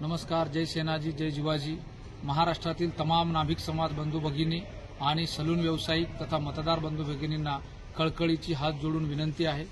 नमस्कार, जय सेनाजी, जय जिवाजी। महाराष्ट्रातील तमाम नाभिक समाज बंधू भगिनी आणि सलून व्यावसायिक तथा मतदार बंधू भगिनींना कळकळीची हात जोडून विनंती आहे।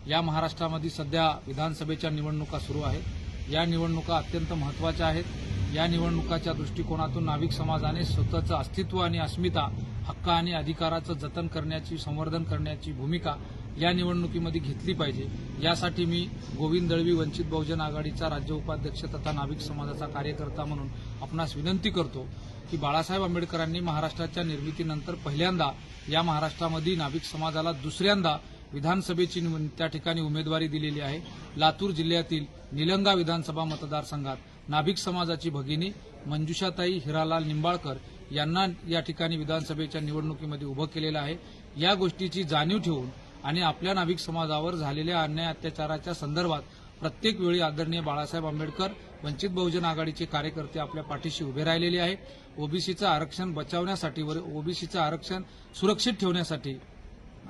या महाराष्ट्रामध्ये सध्या विधानसभेच्या निवडणुका सुरू आहेत। या निवडणुका अत्यंत महत्त्वाच्या आहेत। या निवडणुकाच्या दृष्टिकोनातून नाभिक समाजाने स्वतःचं अस्तित्व आणि अस्मिता, हक्क आणि अधिकाराचं जतन करण्याची, संवर्धन करण्याची भूमिका या निवडणुकीमध्ये घेतली पाहिजे। यासाठी मी गोविंद दळवी, वंचित बहुजन आघाडीचा राज्य उपाध्यक्ष तथा नाभिक समाजाचा कार्यकर्ता म्हणून आपणास विनंती करतो की बाळासाहेब आंबेडकरांनी महाराष्ट्राच्या निर्मितीनंतर पहिल्यांदा या महाराष्ट्रामध्ये नाभिक समाजाला दुसऱ्यांदा विधानसभेची त्या ठिकाणी उमेदवारी दिलेली आहे। लातूर जिल्ह्यातील निलंगा विधानसभा मतदारसंघात नाभिक समाजाची भगिनी मंजुषाताई हिरालाल निंबाळकर यांना या ठिकाणी विधानसभेच्या निवडणुकीमध्ये उभं केलेलं आहे। या गोष्टीची जाणीव ठेवून आणि आपल्या नाभिक समाजावर झालेल्या अन्याय अत्याचाराच्या संदर्भात प्रत्येक वेळी आदरणीय बाळासाहेब आंबेडकर, वंचित बहुजन आघाडीचे कार्यकर्ते आपल्या पाठीशी उभे राहिलेले आहे। ओबीसीचं आरक्षण बचावण्यासाठी व ओबीसीचं आरक्षण सुरक्षित ठेवण्यासाठी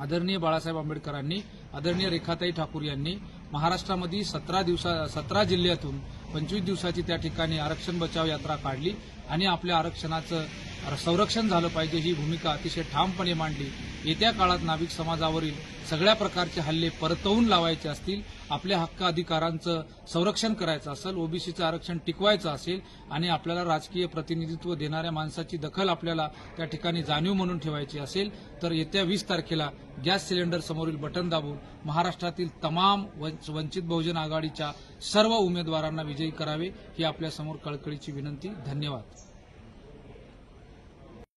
आदरणीय बाळासाहेब आंबेडकरांनी, आदरणीय रेखाताई ठाकूर यांनी महाराष्ट्रामध्ये 17 जिल्ह्यातून 25 दिवसाची त्या ठिकाणी आरक्षण बचाव यात्रा काढली आणि आपल्या आरक्षणाचं संरक्षण झालं पाहिजे ही भूमिका अतिशय ठामपणे मांडली। येत्या काळात नाभिक समाजावरील सगळ्या प्रकारचे हल्ले परतवून लावायचे असतील, आपल्या हक्क अधिकारांचं संरक्षण करायचं असेल, ओबीसीचं आरक्षण टिकवायचं असेल आणि आपल्याला राजकीय प्रतिनिधित्व देणाऱ्या माणसाची दखल आपल्याला त्या ठिकाणी जाणीव म्हणून ठेवायची असेल तर येत्या 20 तारखेला गॅस सिलेंडर समोरील बटन दाबून महाराष्ट्रातील तमाम वंचित बहुजन आघाडीच्या सर्व उमेदवारांना विजयी करावे ही आपल्यासमोर कळकळीची विनंती। धन्यवाद।